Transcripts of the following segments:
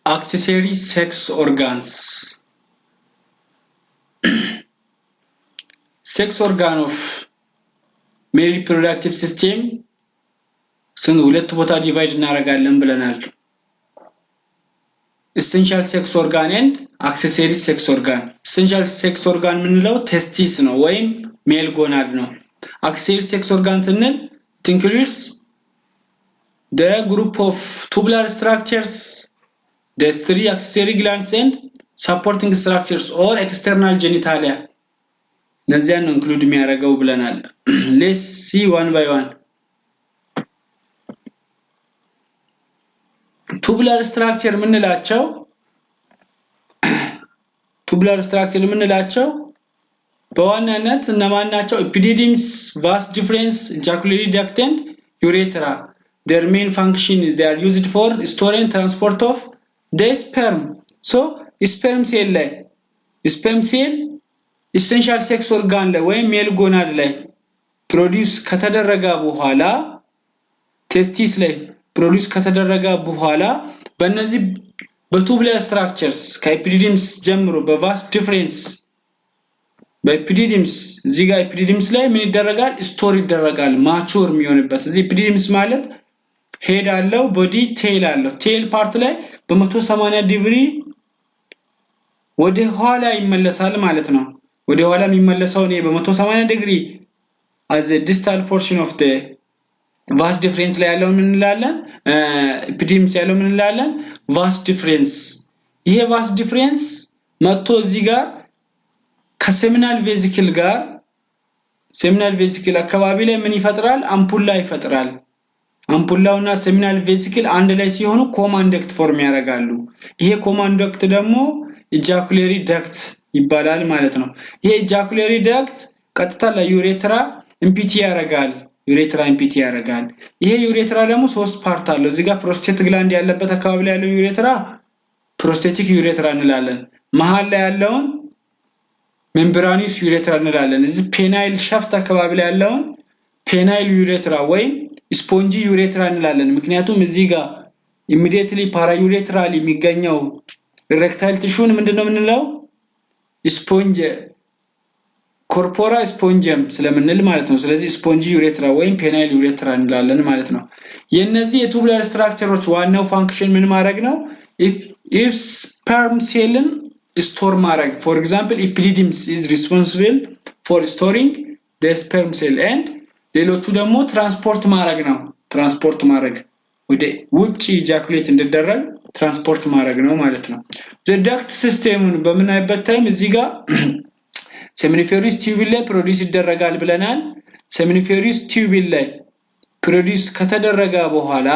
Accessory sex organs. Sex organ of male reproductive system ሁለት ቦታ ዲቫይድ እናደርጋለን ብለናል። Essential sex organ and accessory sex organ. Essential sex organ ምንለው testis ነው ወይም male gonad ነው። Accessory sex organ ስንል it includes the group of tubular structures, the three accessory glands and supporting structures or external genitalia. እነዚያን ነው include የሚያደርገው ብለናል። Let's see one by one. Tubular structure ምንላቸው በዋናነት እነማን ናቸው? Epididymis, vas deferens, ejaculatory duct and urethra. Their main function is they are used for storing and transport of the sperm. So sperm cell ላይ sperm cell essential sex organ ላይ ወይም male gonad ላይ ፕሮዲዩስ ከተደረገ በኋላ ቴስቲስ ላይ ፕሮዲዩስ ከተደረገ በኋላ በእነዚህ በቱቡላር ስትራክቸርስ ከኤፒዲዲምስ ጀምሮ በቫስ ዲፈረንስ በኤፒዲዲምስ እዚህ ጋር ኤፒዲዲምስ ላይ ምን ይደረጋል? ስቶር ይደረጋል ማቹር የሚሆንበት። እዚህ ኤፒዲዲምስ ማለት ሄድ አለው ቦዲ ቴል አለው። ቴል ፓርት ላይ በ180 ዲግሪ ወደ ኋላ ይመለሳል ማለት ነው። ወደ ኋላ የሚመለሰው ነው በ180 ዲግሪ as a distal portion of the vas deferens ላይ ያለው ምን እንላለን? ኤፒዲዲምስ ያለው ምን እንላለን? vas deferens። ይሄ vas deferens መጥቶ እዚህ ጋር ከሴሚናል ቬሲክል ጋር ሴሚናል ቬሲክል አካባቢ ላይ ምን ይፈጥራል? አምፑላ ይፈጥራል። አምፑላውና ሴሚናል ቬሲክል አንድ ላይ ሲሆኑ ኮማንደክት ፎርም ያደርጋሉ። ይሄ ኮማንደክት ደግሞ ኢጃኩሌሪ ዳክት ይባላል ማለት ነው። ይሄ ኢጃኩሌሪ ዳክት ቀጥታ ለዩሬትራ ኢምፒቲ ያደርጋል። ዩሬትራ ኢምፒቲ ያደርጋል። ይሄ ዩሬትራ ደግሞ ሶስት ፓርት አለው። እዚህ ጋር ፕሮስቴት ግላንድ ያለበት አካባቢ ላይ ያለው ዩሬትራ ፕሮስቴቲክ ዩሬትራ እንላለን። መሃል ላይ ያለውን ሜምብራኒስ ዩሬትራ እንላለን። እዚህ ፔናይል ሻፍት አካባቢ ላይ ያለውን ፔናይል ዩሬትራ ወይም ስፖንጂ ዩሬትራ እንላለን። ምክንያቱም እዚህ ጋር ኢሚዲየትሊ ፓራዩሬትራል የሚገኘው ኢሬክታይል ቲሹን ምንድነው የምንለው? ስፖንጅ ኮርፖራ ስፖንጀም ስለምንል ማለት ነው። ስለዚህ ስፖንጂ ዩሬትራ ወይም ፔናይል ዩሬትራ እንላለን ማለት ነው። የነዚህ የቱቡላር ስትራክቸሮች ዋናው ፋንክሽን ምን ማድረግ ነው? if sperm cell store ማድረግ for example epididymis is responsible for storing the sperm cell and ሌሎቹ ደግሞ ትራንስፖርት ማድረግ ነው። ትራንስፖርት ማድረግ ወደ ውጪ ኢጃኩሌት እንዲደረግ ትራንስፖርት ማድረግ ነው ማለት ነው። the duct system በምናይበት ታይም እዚህ ጋር seminiferous tubule ላይ ፕሮዲዩስ ይደረጋል ብለናል። seminiferous tubule ላይ ፕሮዲዩስ ከተደረገ በኋላ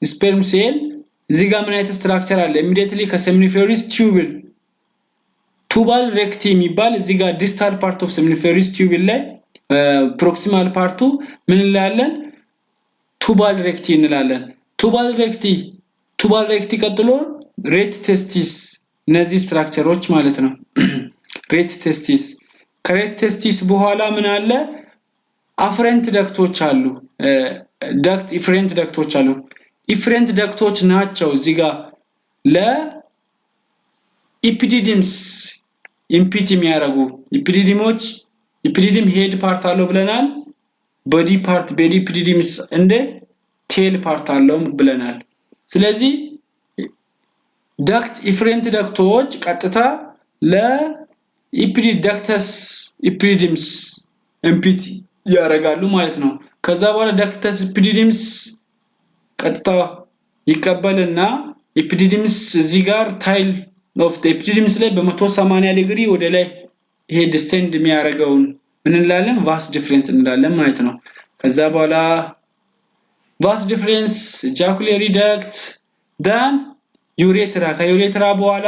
sperm cell እዚህ ጋር ምን አይነት ስትራክቸር አለ? immediately ከseminiferous tubule tubal recti የሚባል እዚህ ጋር distal part of seminiferous tubule ላይ proximal ፓርቱ ምን እንላለን? tubal recti እንላለን። tubal recti ቀጥሎ ret testis እነዚህ ስትራክቸሮች ማለት ነው። ret testis ከret testis በኋላ ምን አለ? afferent ducts አሉ። duct efferent ducts አሉ። efferent ducts ናቸው እዚህ ጋር ለኢፒዲዲምስ ኢምፒት የሚያደርጉ ኢፒዲዲሞች ኢፒዲዲም ሄድ ፓርት አለው ብለናል። ቦዲ ፓርት ቦዲ ኢፒዲዲምስ እንደ ቴል ፓርት አለው ብለናል። ስለዚህ ዳክት ኢፍሬንት ዳክቶች ቀጥታ ለኢፒዲዳክተስ ኢፒዲዲምስ ኢምፒት ያደርጋሉ ማለት ነው። ከዛ በኋላ ዳክተስ ኢፒዲዲምስ ቀጥታ ይቀበልና ኢፒዲዲምስ እዚህ ጋር ታይል ኦፍ ዘ ኢፒዲዲምስ ላይ በ180 ዲግሪ ወደ ላይ ይሄ ዲሴንድ የሚያደርገውን ምን እንላለን? vas deferens እንላለን ማለት ነው። ከዛ በኋላ vas deferens ejaculatory duct then urethra ከዩሬትራ በኋላ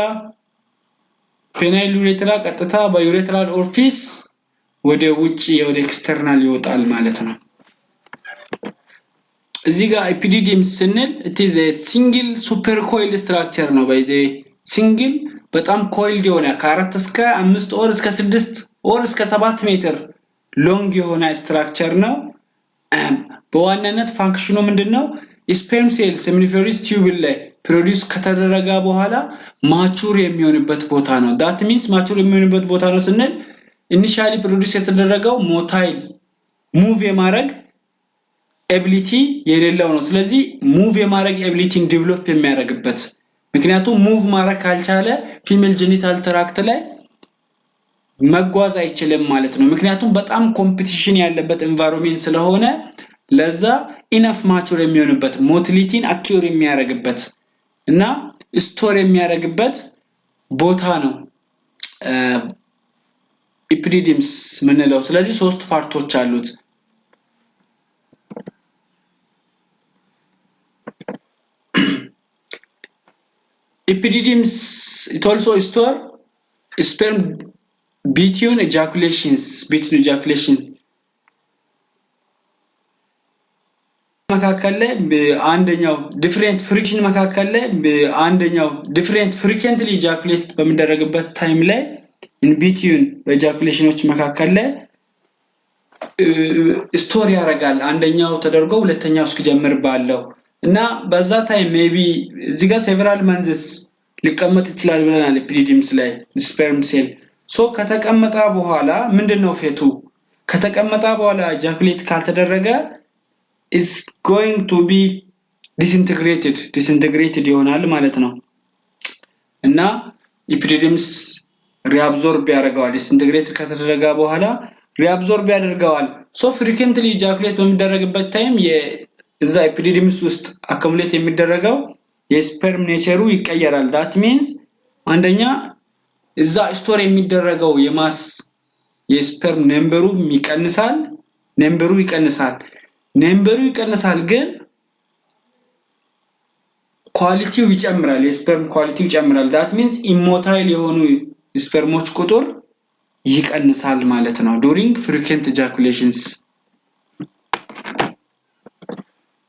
ፔናይል ዩሬትራ ቀጥታ በዩሬትራል ኦርፊስ ወደ ውጪ ወደ ኤክስተርናል ይወጣል ማለት ነው። እዚህ ጋር epididymis ስንል it is a single supercoiled structure ነው። ባይዘ ሲንግል በጣም ኮይልድ የሆነ ከ4 እስከ 5 ኦር እስከ 6 ኦር እስከ 7 ሜትር ሎንግ የሆነ ስትራክቸር ነው። በዋናነት ፋንክሽኑ ምንድነው? sperm cell seminiferous tubule ላይ ፕሮዲዩስ ከተደረገ በኋላ ማቹር የሚሆንበት ቦታ ነው። that means ማቹር የሚሆንበት ቦታ ነው ስንል ኢኒሺያሊ ፕሮዲዩስ የተደረገው ሞታይል ሙቭ የማድረግ ኤቢሊቲ የሌለው ነው። ስለዚህ ሙቭ የማድረግ ኤቢሊቲን ዴቨሎፕ የሚያደርግበት ምክንያቱም ሙቭ ማድረግ ካልቻለ ፊሜል ጄኒታል ትራክት ላይ መጓዝ አይችልም ማለት ነው። ምክንያቱም በጣም ኮምፒቲሽን ያለበት ኤንቫይሮንመንት ስለሆነ ለዛ ኢነፍ ማቹር የሚሆንበት ሞቲሊቲን አኪዩር የሚያደርግበት እና ስቶር የሚያደርግበት ቦታ ነው ኢፒዲዲምስ ምንለው። ስለዚህ ሶስት ፓርቶች አሉት። Epididymis it also store sperm between ejaculations መካከል ላይ አንደኛው ዲፈረንት ፍሪክሽን መካከል ላይ አንደኛው ዲፈረንት ፍሪኩዌንትሊ ኢጃኩሌት በሚደረግበት ታይም ላይ in between በኢጃኩሌሽኖች መካከል ላይ ስቶር ያደርጋል አንደኛው ተደርጎ ሁለተኛው እስኪጀምር ባለው እና በዛ ታይም ሜቢ እዚህ ጋር several months ሊቀመጥ ይችላል ብለናል ኢፒዲዲምስ ላይ ስፐርም ሴል ሶ ከተቀመጠ በኋላ ምንድነው ፌቱ ከተቀመጠ በኋላ ኢጃኩሌት ካልተደረገ is going to be disintegrated ይሆናል ማለት ነው እና ኢፒዲዲምስ reabsorb ያደርገዋል disintegrate ከተደረገ በኋላ reabsorb ያደርገዋል ሶ frequently ejaculate በሚደረግበት ታይም የዛ ኢፒዲዲምስ ውስጥ accumulate የሚደረገው የስፐርም ኔቸሩ ይቀየራል that means አንደኛ እዛ ስቶር የሚደረገው የማስ የስፐርም ነምበሩ ይቀንሳል ግን ኳሊቲው ይጨምራል የስፐርም ኳሊቲው ይጨምራል that means immotile የሆኑ ስፐርሞች ቁጥር ይቀንሳል ማለት ነው during frequent ejaculations።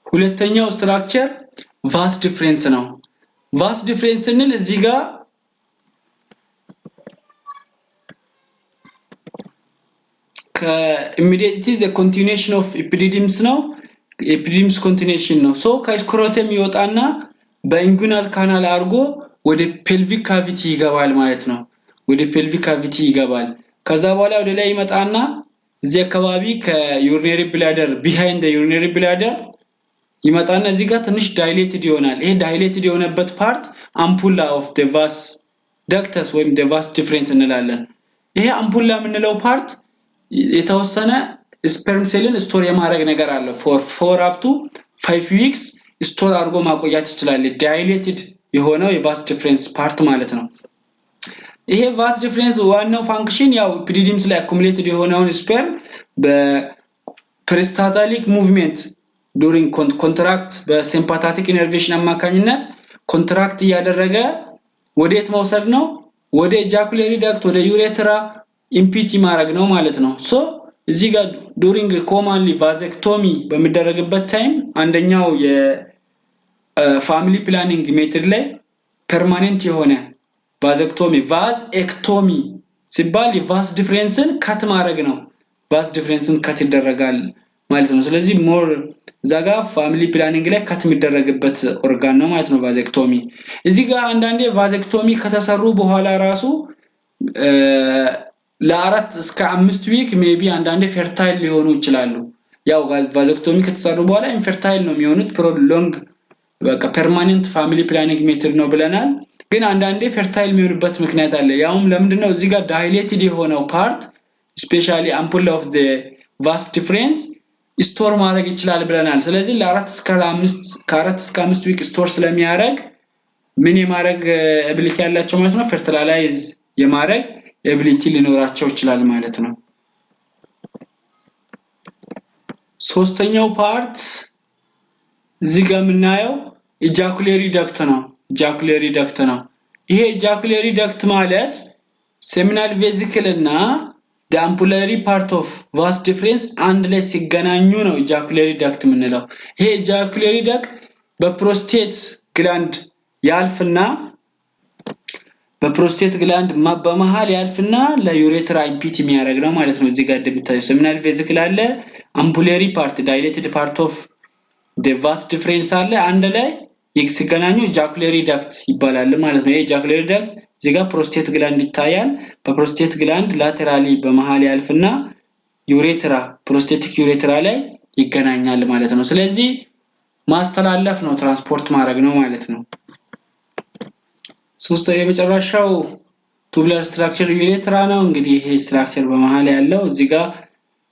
ሁለተኛው ስትራክቸር vas difference ነው vas difference እንል እዚህ ጋር immediately the continuation of epididymis ነው epididymis continuation ነው so ከስክሮተም ይወጣና በኢንጉናል ካናል አድርጎ ወደ pelvic cavity ይገባል ማለት ነው ወደ pelvic cavity ይገባል ከዛ በኋላ ወደ ላይ ይመጣና እዚህ አካባቢ ከurinary bladder behind the urinary bladder ይመጣና እዚህ ጋር ትንሽ dilated ይሆናል ይሄ dilated የሆነበት ፓርት ampulla of the vas ductus ወይም the vas difference እንላለን ይሄ ampulla የምንለው ፓርት የተወሰነ ስፐርም ሴልን ስቶር የማድረግ ነገር አለ for 4 up to 5 weeks ስቶር አድርጎ ማቆያት ይችላል dilated የሆነው የቫስ ዲፈረንስ ፓርት ማለት ነው ይሄ ቫስ ዲፈረንስ ዋናው ፋንክሽን ያው ኢፒዲዲምስ ላይ accumulated የሆነውን ስፐርም በፕሪስታታሊክ ሙቭመንት during contract በሲምፓታቲክ ኢነርቬሽን አማካኝነት ኮንትራክት እያደረገ ወዴት መውሰድ ነው ወደ ኢጃኩሌሪ ዳክት ወደ ዩሬትራ ኢምፒቲ ማድረግ ነው ማለት ነው ሶ እዚህ ጋር during commonly vasectomy በሚደረግበት ታይም አንደኛው የፋሚሊ ፕላኒንግ ሜተድ ላይ ፐርማነንት የሆነ vasectomy ሲባል የቫስ ዲፈረንስን ካት ማድረግ ነው ቫስ ዲፈረንስን ካት ይደረጋል ማለት ነው ስለዚህ ሞር ዛጋ ፋሚሊ ፕላኒንግ ላይ ካት የሚደረግበት ኦርጋን ነው ማለት ነው vasectomy እዚህ ጋር አንዳንዴ vasectomy ከተሰሩ በኋላ ራሱ ለአራት እስከ 5 ዊክ ሜቢ አንዳንዴ ፈርታይል ሊሆኑ ይችላሉ ያው vasectomy ከተሰሩ በኋላ ኢንፈርታይል ነው የሚሆኑት prolonged በቃ permanent family planning method ነው ብለናል ግን አንዳንዴ ፈርታይል የሚሆኑበት ምክንያት አለ ያውም ለምንድነው እዚህ ጋር dilated የሆነው ፓርት especially ampulla of the vas difference ስቶር ማድረግ ይችላል ብለናል ስለዚህ ለ4 እስከ 5 ዊክ ስቶር ስለሚያደርግ ምን የማድረግ ability ያላቸው ማለት ነው fertilize የማድረግ ability ሊኖራቸው ይችላል ማለት ነው ሶስተኛው ፓርት እዚህ ጋር የምናየው ejaculatory duct ነው ይሄ ejaculatory duct ማለት seminal vesicle እና the ampullary part of vas difference አንድ ላይ ሲገናኙ ነው ejaculatory duct የምንለው ይሄ ejaculatory duct በፕሮስቴት ግላንድ ያልፍና በፕሮስቴት ግላንድ በመሃል ያልፍና ለዩሬትራ ኢምፒቲ የሚያደርግ ነው ማለት ነው እዚህ ጋር እንደምታዩ seminal vesicle አለ ampullary part dilated part of the vas difference አለ አንድ ላይ ሲገናኙ ኢጃኩሌሪ ዳክት ይባላል ማለት ነው። ይሄ ኢጃኩሌሪ ዳክት እዚህ ጋር ፕሮስቴት ግላንድ ይታያል። በፕሮስቴት ግላንድ ላተራሊ በመሃል ያልፍና ዩሬትራ ፕሮስቴቲክ ዩሬትራ ላይ ይገናኛል ማለት ነው። ስለዚህ ማስተላለፍ ነው ትራንስፖርት ማድረግ ነው ማለት ነው። ሶስተኛው የመጨረሻው ቱቡላር ስትራክቸር ዩሬትራ ነው። እንግዲህ ይሄ ስትራክቸር በመሃል ያለው እዚህ ጋር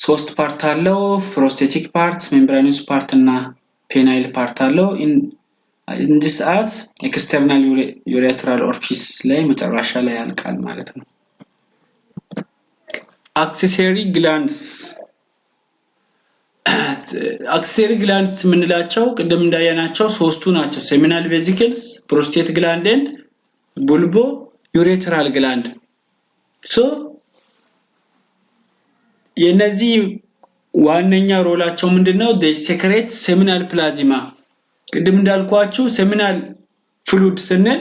ሶስት ፓርት አለው። ፕሮስቴቲክ ፓርት፣ ሜምብራኒስ ፓርት እና ፔናይል ፓርት አለው። እንዲህ ሰዓት ኤክስተርናል ዩሬትራል ኦርፊስ ላይ መጨረሻ ላይ ያልቃል ማለት ነው። አክሰሰሪ ግላንድስ አክሰሰሪ ግላንድስ የምንላቸው ቅድም እንዳያናቸው ሶስቱ ናቸው። ሴሚናል ቬዚክልስ፣ ፕሮስቴት ግላንድ ኤንድ ቡልቦ ዩሬትራል ግላንድ። የነዚህ ዋነኛ ሮላቸው ምንድነው? they secrete seminal plasma። ቅድም እንዳልኳችሁ ሴሚናል ፍሉድ ስንል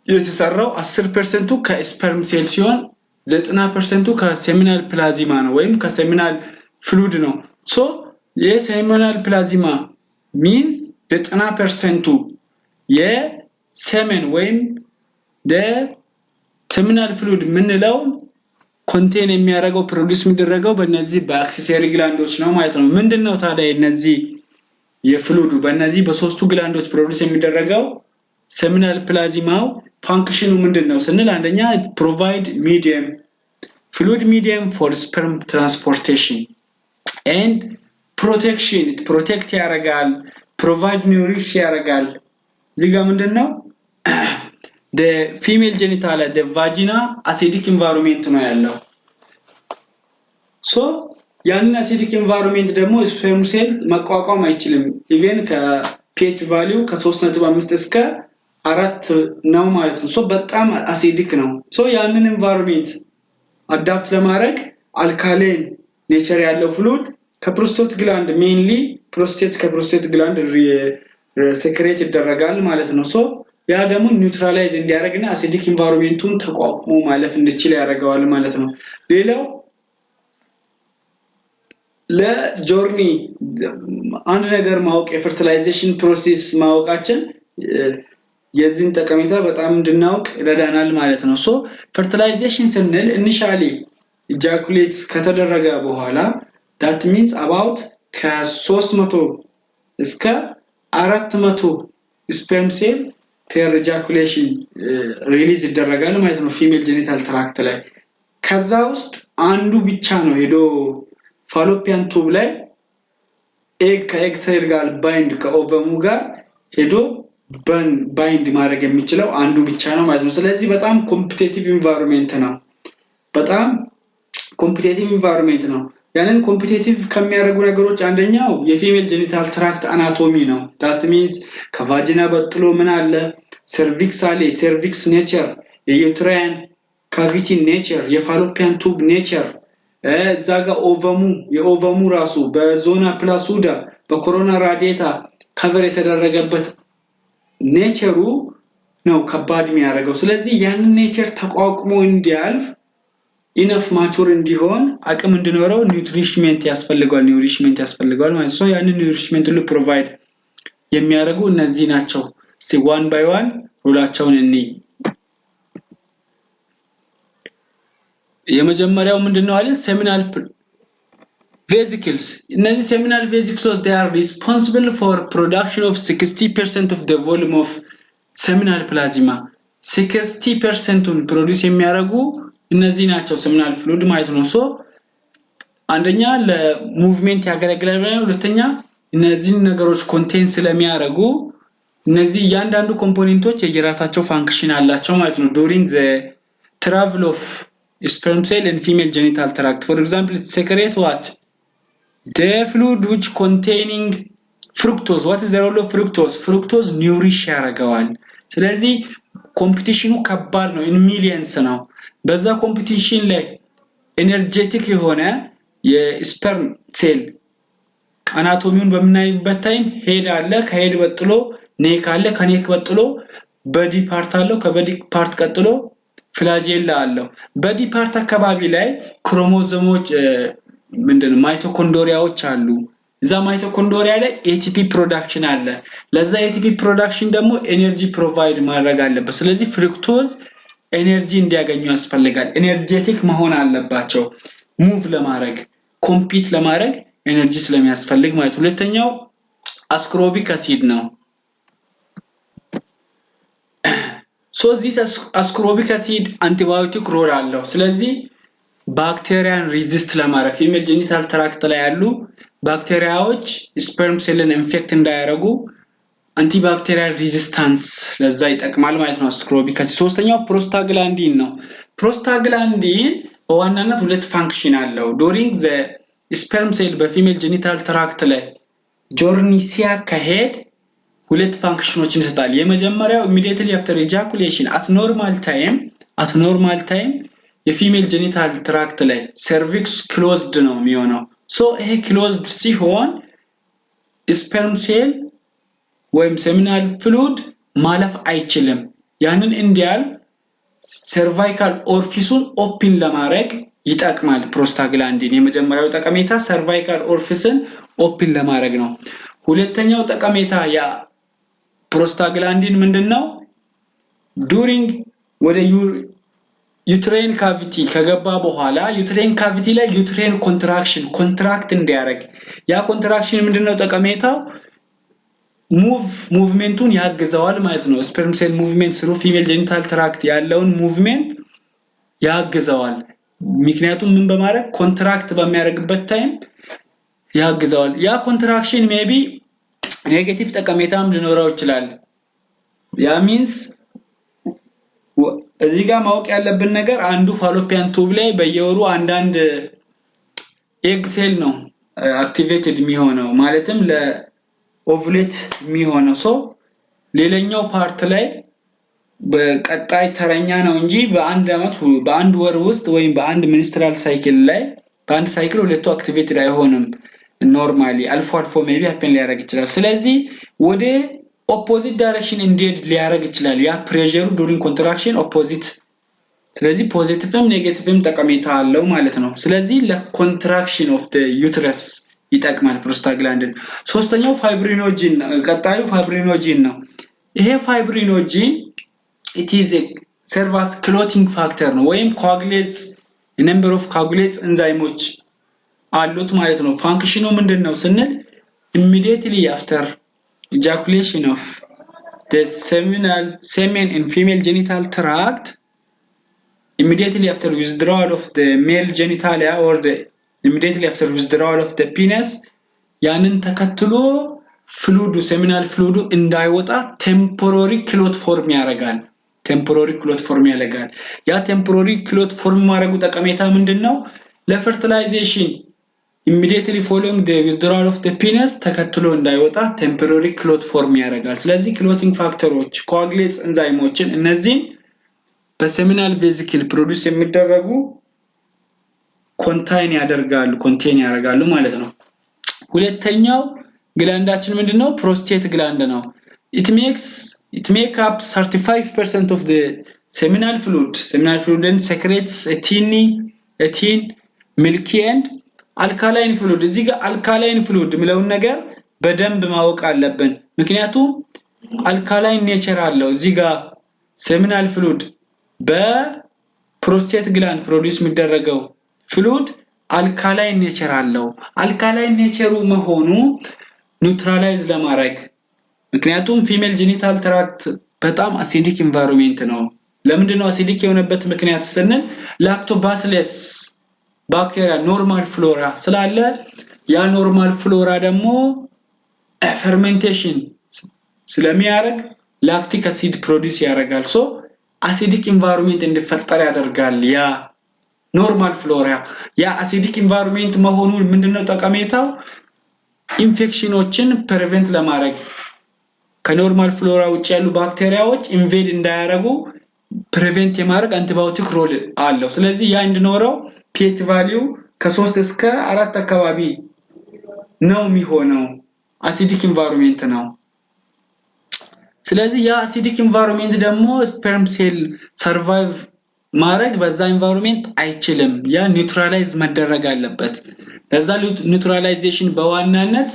የተሰራው 10% ከስፐርም ሴል ሲሆን 90% ከሴሚናል ፕላዝማ ነው ወይም ከሴሚናል ፍሉድ ነው። የሴሚናል ፕላዝማ means 90% የሴመን ወይም seminal fluid ምንለው ኮንቴን የሚያደርገው ፕሮዲዩስ የሚደረገው በእነዚህ በአክሰሰሪ ግላንዶች ነው ማለት ነው። ምንድነው ታዲያ እነዚህ የፍሉዱ በእነዚህ በሶስቱ ግላንዶች ፕሮዲዩስ የሚደረገው? ሴሚናል ፕላዝማው ፋንክሽኑ ምንድነው ስንል አንደኛ ፕሮቫይድ ሚዲየም fluid medium for sperm transportation and protection protect ያደርጋል provide nourish ያደርጋል። እዚህ ጋር ምንድነው the female genitalia the vagina acidic environment ነው ያለው። ያንን acidic environment ደግሞ sperm cell መቋቋም አይችልም። ኢቭን ከpH value ከ3.5 እስከ 4 ነው ማለት ነው። በጣም acidic ነው። ያንን environment አዳፕት ለማድረግ አልካላይን ኔቸር ያለው ፍሉድ ከፕሮስቴት ግላንድ ሜንሊ ፕሮስቴት ከፕሮስቴት ግላንድ ሴክሬት ይደረጋል ማለት ነው። ያ ደግሞ ኒውትራላይዝ እንዲያደርግና አሲዲክ ኢንቫይሮንመንቱን ተቋቁሞ ማለፍ እንዲችል ያደርጋል ማለት ነው። ሌላው ለጆርኒ አንድ ነገር ማወቅ የፈርቲላይዜሽን ፕሮሰስ ማወቃችን የዚህን ጠቀሜታ በጣም እንድናውቅ ይረዳናል ማለት ነው። ፈርቲላይዜሽን ስንል ኢኒሻሊ ኢጃኩሌት ከተደረገ በኋላ that means about ከ300 እስከ 400 ስፐርም ሴል ፔር ኢጃኩሌሽን ሪሊዝ ይደረጋል ማለት ነው ፊሜል ጄኒታል ትራክት ላይ። ከዛ ውስጥ አንዱ ብቻ ነው ሄዶ ፋሎፒያን ቱብ ላይ ከኤግ ሴል ጋር ባይንድ ከኦቨሙ ጋር ሄዶ ባይንድ ማድረግ የሚችለው አንዱ ብቻ ነው ማለት ነው። ስለዚህ በጣም ኮምፒቲቲቭ ኢንቫይሮንመንት ነው። በጣም ኮምፒቲቲቭ ኢንቫይሮንመንት ነው። ያንን ኮምፒቲቲቭ ከሚያደርጉ ነገሮች አንደኛው የፊሜል ጄኒታል ትራክት አናቶሚ ነው። that means ከቫጂና በጥሎ ምን አለ? ሰርቪክስ አለ። ሰርቪክስ ኔቸር፣ የዩትራይን ካቪቲ ኔቸር፣ የፋሎፒያን ቱብ ኔቸር፣ እዛ ጋር የኦቨሙ ራሱ በዞና ፕላሱዳ በኮሮና ራዲየታ ከቨር የተደረገበት ኔቸሩ ነው ከባድ የሚያደርገው። ስለዚህ ያንን ኔቸር ተቋቁሞ እንዲያልፍ ኢነፍ ማቹር እንዲሆን አቅም እንዲኖረው ኒውትሪሽመንት ያስፈልጋል ማለት ነው። ያንን ኒውትሪሽመንት ሁሉ ፕሮቫይድ የሚያደርጉ እነዚህ ናቸው። እስቲ ዋን ባይ ዋን ሮላቸውን እንይ። የመጀመሪያው ምንድነው አለ? ሴሚናል vesicles። እነዚህ seminal vesicles they are responsible for production of 60% of the volume of seminal plasma። 60%ን ፕሮዲዩስ የሚያደርጉ እነዚህ ናቸው seminal fluid ማለት ነው። አንደኛ ለሙቭመንት ያገለግላል፣ ሁለተኛ እነዚህን ነገሮች ኮንቴን ስለሚያደርጉ እነዚህ እያንዳንዱ ኮምፖኔንቶች የየራሳቸው ፋንክሽን አላቸው ማለት ነው during the travel of sperm cell and female genital tract. For example, it secretes what? The fluid which containing fructose. What is the role of fructose? Fructose nourish ያደርገዋል። ስለዚህ ኮምፒቲሽኑ ከባድ ነው፣ in millions ነው። በዛ ኮምፒቲሽን ላይ ኤነርጄቲክ የሆነ የስፐርም ሴል አናቶሚውን በምናይበት ታይም ሄድ አለ፣ ከሄድ በጥሎ ኔክ አለ፣ ከኔክ በጥሎ በዲ ፓርት አለው፣ ከበዲ ፓርት ቀጥሎ ፍላጄላ አለው። በዲ ፓርት አካባቢ ላይ ክሮሞዞሞች ምንድነው ማይቶኮንድሪያዎች አሉ። እዛ ማይቶኮንድሪያ ላይ ATP ፕሮዳክሽን አለ ለዛ ATP ፕሮዳክሽን ደግሞ ኤነርጂ ፕሮቫይድ ማድረግ አለበት ስለዚህ ፍሩክቶዝ ኤነርጂ እንዲያገኙ ያስፈልጋል ኤነርጄቲክ መሆን አለባቸው ሙቭ ለማድረግ ኮምፒት ለማድረግ ኤነርጂ ስለሚያስፈልግ ማለት ሁለተኛው ascorbic acid ነው so this ascorbic acid antibiotic role አለው ስለዚህ ባክቴሪያን ሬዚስት ለማድረግ ፊሜል ጄኒታል ትራክት ላይ ያሉ ባክቴሪያዎች ስፐርም ሴልን ኢንፌክት እንዳያረጉ አንቲባክቴሪያል ሬዚስታንስ ለዛ ይጠቅማል ማለት ነው ascorbic acid ሶስተኛው ፕሮስታግላንዲን ነው ፕሮስታግላንዲን በዋናነት ሁለት ፋንክሽን አለው during the sperm cell በፊሜል ጄኒታል ትራክት ላይ ጆርኒ ሲያካሄድ ሁለት ፋንክሽኖችን ይሰጣል የመጀመሪያው immediately after ejaculation at normal time የፊሜል ጄኒታል ትራክት ላይ cervix closed ነው የሚሆነው so ይሄ closed ሲሆን sperm cell ወይም seminal fluid ማለፍ አይችልም ያንን እንዲያልፍ cervical orifice open ለማድረግ ይጠቅማል ፕሮስታግላንዲን የመጀመሪያው ጠቀሜታ cervical orifice open ለማድረግ ነው ሁለተኛው ጠቀሜታ ያ ፕሮስታግላንዲን ምንድነው during ወደ uterine cavity ከገባ በኋላ uterine cavity ላይ uterine contract እንዲያደርግ ያ contraction ምንድነው ጠቀሜታው ሙቭመንቱን ያግዛዋል ማለት ነው sperm cell movement through female genital tract ያለውን ሙቭመንት ያግዛዋል ምክንያቱም ምን በማድረግ ኮንትራክት በሚያደርግበት ታይም ያግዛዋል ያ ኮንትራክሽን ሜቢ ኔጌቲቭ ጠቀሜታም ሊኖረው ይችላል ያ ሚንስ እዚህ ጋር ማወቅ ያለብን ነገር አንዱ ፋሎፒያን ቱብ ላይ በየወሩ አንዳንድ ኤግ ሴል ነው አክቲቬትድ የሚሆነው ማለትም ለኦቭሌት የሚሆነው ሶ ሌላኛው ፓርት ላይ በቀጣይ ተረኛ ነው እንጂ በአንድ ወር ውስጥ ወይም በአንድ ሚኒስትራል ሳይክል ላይ በአንድ ሳይክል ሁለቱ አክቲቬትድ አይሆንም ኖርማሊ አልፎ ሜቢ ሃፕን ሊያደርግ ይችላል ስለዚህ ወደ ኦፖዚት ዳይሬክሽን እንዲሄድ ሊያደርግ ይችላል ያ ፕሬሸሩ ዱሪንግ ኮንትራክሽን ኦፖዚት ስለዚህ ፖዚቲቭም ኔጌቲቭም ጠቀሜታ አለው ማለት ነው ስለዚህ ለኮንትራክሽን ኦፍ ዘ ዩትረስ ይጠቅማል ፕሮስታግላንዲን ሶስተኛው ፋይብሪኖጂን ቀጣዩ ፋይብሪኖጂን ነው ይሄ ፋይብሪኖጂን it is a serve as clotting factor ነው ወይም coagulates a number of coagulates enzymes አሉት ማለት ነው ፋንክሽኑ ምንድነው ስንል immediately after ejaculation of the semen in female genital tract immediately after withdrawal of the male genitalia or immediately after withdrawal of the penis ያንን ተከትሎ ፍሉዱ seminal ፍሉዱ እንዳይወጣ temporary clot form ያደርጋል ያ temporary clot form ማድረጉ ጠቀሜታ ምንድነው ለፈርቲላይዜሽን immediately following the withdrawal of the penis ተከትሎ እንዳይወጣ temporary clot form ያደርጋል ስለዚህ clotting factors coagulates enzymes እነዚህ በseminal vesicle produce የሚደረጉ contain ያደርጋሉ ማለት ነው ሁለተኛው ግላንዳችን ምንድነው prostate gland ነው it make up 35% of the seminal fluid and secretes a thin milky and alkaline fluid እዚህ ጋር alkaline fluid ምለውን ነገር በደንብ ማወቅ አለብን ምክንያቱም alkaline nature አለው እዚህ ጋር seminal fluid በፕሮስቴት ግላንድ ፕሮዲዩስ የሚደረገው fluid alkaline nature አለው alkaline nature መሆኑ ኒውትራላይዝ ለማድረግ ምክንያቱም ፊሜል ጄኒታል ትራክት በጣም አሲዲክ ኢንቫይሮንመንት ነው ለምንድነው አሲዲክ የሆነበት ምክንያት ስንል ላክቶባሲለስ ባክቴሪያ ኖርማል ፍሎራ ስላለ ያ ኖርማል ፍሎራ ደግሞ ፈርሜንቴሽን ስለሚያደርግ ላክቲክ አሲድ ፕሮዲዩስ ያደርጋል ሶ አሲዲክ ኢንቫይሮንመንት እንዲፈጠር ያደርጋል ያ ኖርማል ፍሎራ ያ አሲዲክ ኢንቫይሮንመንት መሆኑ ምንድነው ጠቀሜታው ኢንፌክሽኖችን ፕሪቨንት ለማድረግ ከኖርማል ፍሎራ ውጭ ያሉ ባክቴሪያዎች ኢንቬድ እንዳያረጉ ፕሪቨንት የማድረግ አንቲባዮቲክ ሮል አለው ስለዚህ ያ እንዲኖረው pH value ከ3 እስከ 4 አካባቢ ነው የሚሆነው አሲዲክ ኢንቫይሮንመንት ነው ስለዚህ ያ አሲዲክ ኢንቫይሮንመንት ደግሞ ስፐርም ሴል ሰርቫይቭ ማድረግ በዛ ኢንቫይሮንመንት አይችልም ያ ኒውትራላይዝ መደረግ አለበት ለዛ ኒውትራላይዜሽን በዋናነት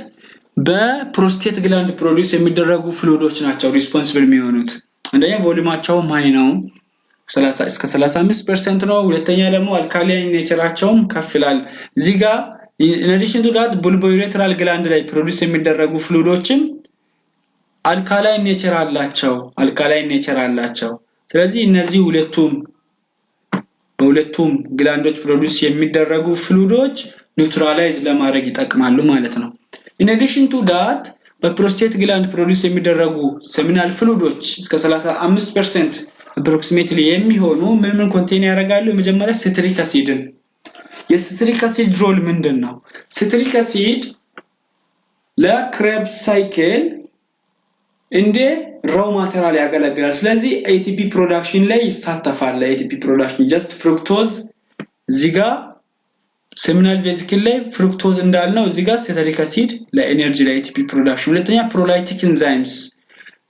በፕሮስቴት ግላንድ ፕሮዲዩስ የሚደረጉ ፍሉይዶች ናቸው ሪስፖንሲብል የሚሆኑት። አንደኛ ቮሊዩማቸው ሃይ ነው 30 እስከ 35% ነው። ሁለተኛ ደግሞ አልካላይን ኔቸራቸውም ከፍ ይላል። እዚህ ጋር in addition to that bulbourethral gland ላይ ፕሮዲዩስ የሚደረጉ ፍሉይዶችም አልካላይን ኔቸር አላቸው። ስለዚህ እነዚህ በሁለቱም ግላንዶች ፕሮዲዩስ የሚደረጉ ፍሉይዶች ኒውትራላይዝ ለማድረግ ይጠቅማሉ ማለት ነው። in addition to that በፕሮስቴት ግላንድ ፕሮዲዩስ የሚደረጉ seminal ፍሉይዶች እስከ 35% approximately የሚሆኑ ምን ኮንቴን ያደርጋሉ? የመጀመሪያ ሲትሪክ አሲድን። የሲትሪክ አሲድ ሮል ምንድነው? ሲትሪክ አሲድ ለክሬብስ ሳይክል እንደ ራው ማቴሪያል ያገለግላል። ስለዚህ ATP ፕሮዳክሽን ላይ ይሳተፋል። ATP ፕሮዳክሽን ጀስት ፍሩክቶዝ እዚህ ጋር seminal vesicle ላይ ፍሩክቶዝ እንዳልነው እዚህ ጋር ሲትሪክ አሲድ ለኤነርጂ ለATP ፕሮዳክሽን። ሁለተኛ ፕሮላይቲክ ኢንዛይምስ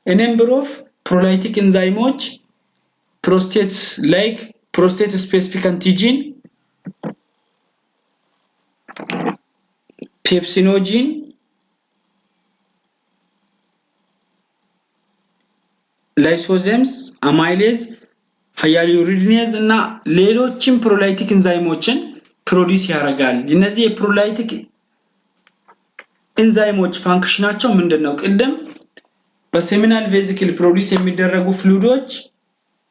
a number of ፕሮላይቲክ ኢንዛይሞች prostate specific antigen pepsinogen lysozymes amylase hyaluronidase እና ሌሎችም ፕሮላይቲክ ኢንዛይሞችን ፕሮዲዩስ ያደርጋል። እነዚህ የፕሮላይቲክ ኢንዛይሞች ፋንክሽናቸው ምንድነው? ቅድም በሴሚናል ቬሲክል ፕሮዲዩስ የሚደረጉ ፍሉይዶች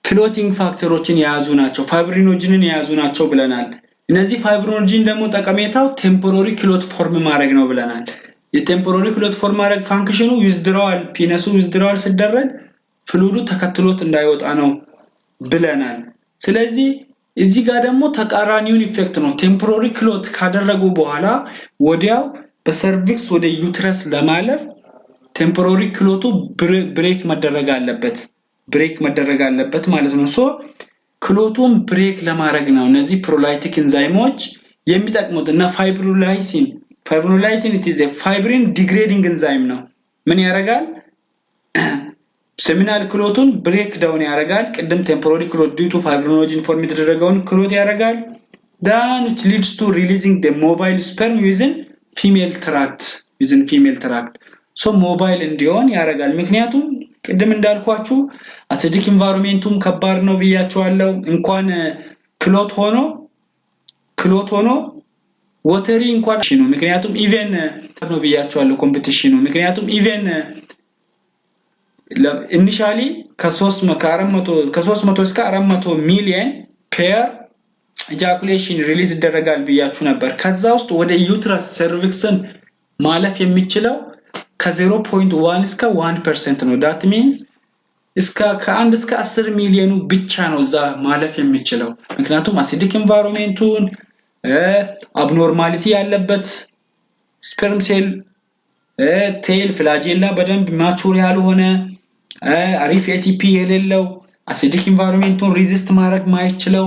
ክሎቲንግ ፋክተሮችን የያዙ ናቸው፣ ፋይብሪኖጂንን የያዙ ናቸው ብለናል። እነዚህ ፋይብሪኖጂን ደግሞ ጠቀሜታው ቴምፖራሪ ክሎት ፎርም ማድረግ ነው ብለናል። የቴምፖራሪ ክሎት ፎርም ማድረግ ፋንክሽኑ ዊዝድራዋል ፒነሱ ዊዝድራዋል ሲደረግ ፍሉይዱ ተከትሎት እንዳይወጣ ነው ብለናል። ስለዚህ እዚህ ጋር ደግሞ ተቃራኒውን ኢፌክት ነው። ቴምፖራሪ ክሎት ካደረጉ በኋላ ወዲያው በሰርቪክስ ወደ ዩትረስ ለማለፍ ቴምፖራሪ ክሎቱ ብሬክ መደረግ አለበት ማለት ነው። ሶ ክሎቱን ብሬክ ለማድረግ ነው እነዚህ ፕሮላይቲክ ኢንዛይሞች የሚጠቅሙት። እና ፋይብሮላይሲን it is a fibrin degrading enzyme ነው። ምን ያደርጋል? seminal ክሎቱን ብሬክ ዳውን ያደርጋል። ቅድም ቴምፖራሪ ክሎት due to fibrinogen ፎርም የተደረገውን ክሎት ያደርጋል። then which leads to releasing the mobile sperm within female tract so mobile እንዲሆን ያደርጋል። ምክንያቱም ቅድም እንዳልኳችሁ አሲዲክ ኢንቫይሮንመንቱም ከባድ ነው ብያችኋለሁ። እንኳን ክሎት ሆኖ ወተሪ እንኳን ነው። ምክንያቱም ኢቨን ነው ብያችኋለሁ ኮምፒቲሽኑ። ምክንያቱም ኢቨን ኢኒሺያሊ ከ300 እስከ 400 ሚሊዮን ፔር ኢጃኩሌሽን ሪሊዝ ይደረጋል ብያችሁ ነበር። ከዛ ውስጥ ወደ ዩትረስ ሰርቪክስን ማለፍ የሚችለው ከ0.1 እስከ 1% ነው። that means ከ1 እስከ 10 ሚሊዮኑ ብቻ ነው እዛ ማለፍ የሚችለው። ምክንያቱም አሲዲክ ኢንቫይሮንመንቱን አብኖርማሊቲ ያለበት ስፐርም ሴል ቴል ፍላጄላ በደንብ ማቹር ያልሆነ አሪፍ ATP የሌለው አሲዲክ ኢንቫይሮንመንቱን ሪዚስት ማድረግ ማይችለው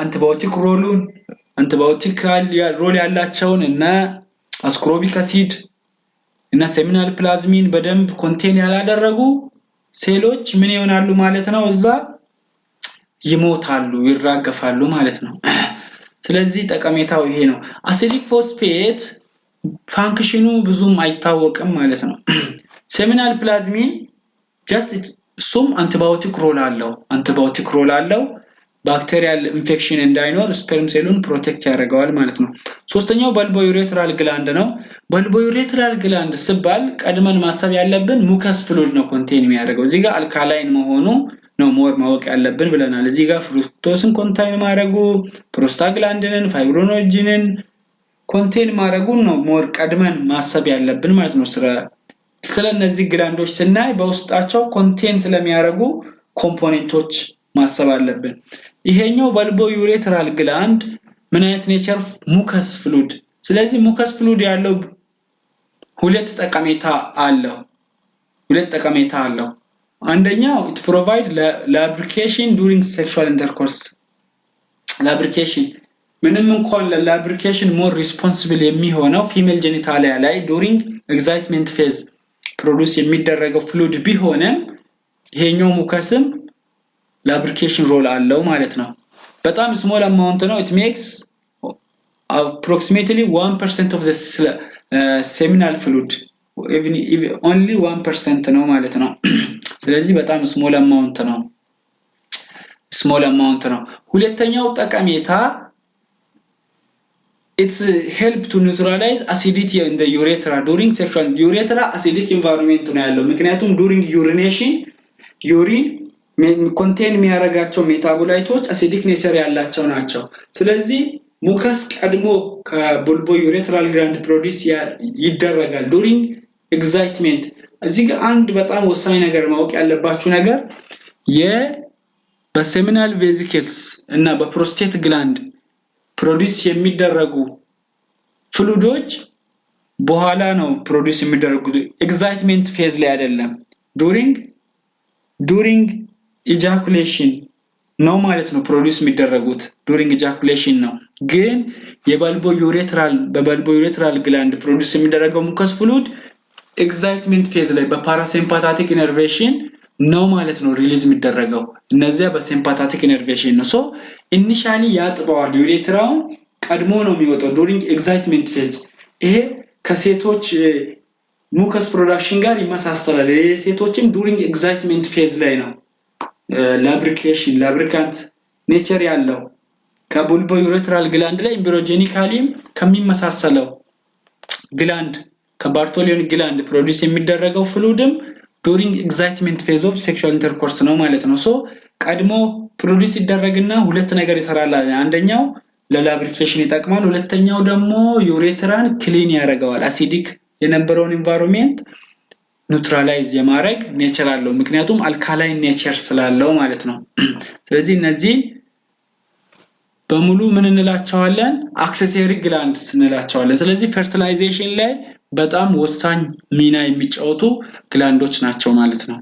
አንቲባዮቲክ ሮል ያላቸውን እና አስኮርቢክ አሲድ እና ሴሚናል ፕላዝሚን በደንብ ኮንቴን ያላደረጉ ሴሎች ምን ይሆናሉ ማለት ነው? እዛ ይሞታሉ፣ ይራገፋሉ ማለት ነው። ስለዚህ ጠቀሜታው ይሄ ነው። አሲዲክ ፎስፌት ፋንክሽኑ ብዙም አይታወቅም ማለት ነው። ሴሚናል ፕላዝሚን ጀስት ሱም አንቲባዮቲክ ሮል አለው። ባክቴሪያል ኢንፌክሽን እንዳይኖር ስፐርም ሴሉን ፕሮቴክት ያደርጋል ማለት ነው። ሶስተኛው በልቦዩሬትራል ግላንድ ነው። በልቦዩሬትራል ግላንድ ሲባል ቀድመን ማሰብ ያለብን ሙከስ ፍሉይድ ነው ኮንቴን የሚያደርገው። እዚህ ጋር አልካላይን መሆኑ ነው ሞር ማወቅ ያለብን ብለናል። እዚህ ጋር ፍሩክቶስን ኮንቴን ማድረጉ ፕሮስታግላንዲንን ፋይብሪኖጂንን ኮንቴን ማድረጉን ነው ሞር ቀድመን ማሰብ ያለብን ማለት ነው። ስለነዚህ ግላንዶች ስናይ በውስጣቸው ኮንቴን ስለሚያደርጉ ኮምፖኔንቶች ማሰብ አለብን። ይሄኛው በልቦዩሬትራል ግላንድ ምን አይነት ኔቸር ሙከስ ፍሉይድ። ስለዚህ ሙከስ ፍሉይድ ያለው ሁለት ጠቀሜታ አለው። አንደኛው it provide lubrication during sexual intercourse። lubrication ምንም እንኳን ለlubrication more responsible የሚሆነው ፊሜል ጄኒታሊያ ላይ during excitement phase ፕሮዲዩስ የሚደረገው ፍሉይድ ቢሆንም ይሄኛው ሙከስም lubrication role አለው ማለት ነው። በጣም small amount ነው። it makes approximately 1% of the seminal fluid, even only 1% ነው ማለት ነው። ስለዚህ በጣም small amount ነው። ሁለተኛው ጠቀሜታ it's help to neutralize acidity in the urethra during sexual urethra acidic environment ነው ያለው ምክንያቱም during urination urine contain የሚያረጋቸው ሜታቦላይቶች acidic nature ያላቸው ናቸው ስለዚህ ሙከስ ቀድሞ ከቡልቦ urethral gland produce ይደረጋል during excitement እዚህ ጋር አንድ በጣም ወሳኝ ነገር ማወቅ ያለባችሁ ነገር በseminal vesicles እና በprostate gland produce የሚደረጉ ፍሉዶች በኋላ ነው produce የሚደረጉት excitement phase ላይ አይደለም during ejaculation ነው ማለት ነው produce የሚደረጉት during ejaculation ነው ግን በበልቦ urethral gland produce የሚደረገው mucus fluid excitement phase ላይ በፓራሲምፓታቲክ ኢነርቬሽን ነው ማለት ነው ሪሊዝ የሚደረገው እነዚያ በሲምፓታቲክ ኢነርቬሽን ነው ሶ ኢኒሺያሊ ያጥባዋል ዩሬትራውን ቀድሞ ነው የሚወጣው during excitement phase ይሄ ከሴቶች ሙከስ ፕሮዳክሽን ጋር ይመሳሰላል የሴቶችም during excitement phase ላይ ነው lubricant nature ያለው ከቡልቦ urethral gland ላይ embryogenicalim ከሚመሳሰለው gland ከባርቶሊዮን gland produce የሚደረገው fluidም during excitement phase of sexual intercourse ነው ማለት ነው ሶ ቀድሞ produce ይደረግና ሁለት ነገር ይሰራል አንደኛው ለላብሪኬሽን ይጠቅማል ሁለተኛው ደግሞ ዩሬትራን ክሊን ያደርጋል አሲዲክ የነበረውን environment ኒውትራላይዝ የማድረግ ኔቸር አለው ምክንያቱም አልካላይን ኔቸር ስላለው ማለት ነው ስለዚህ እነዚህ በሙሉ ምን እንላቸዋለን አክሰሰሪ ግላንድስ እንላቸዋለን ስለዚህ ፈርቲላይዜሽን ላይ በጣም ወሳኝ ሚና የሚጫወቱ ግላንዶች ናቸው ማለት ነው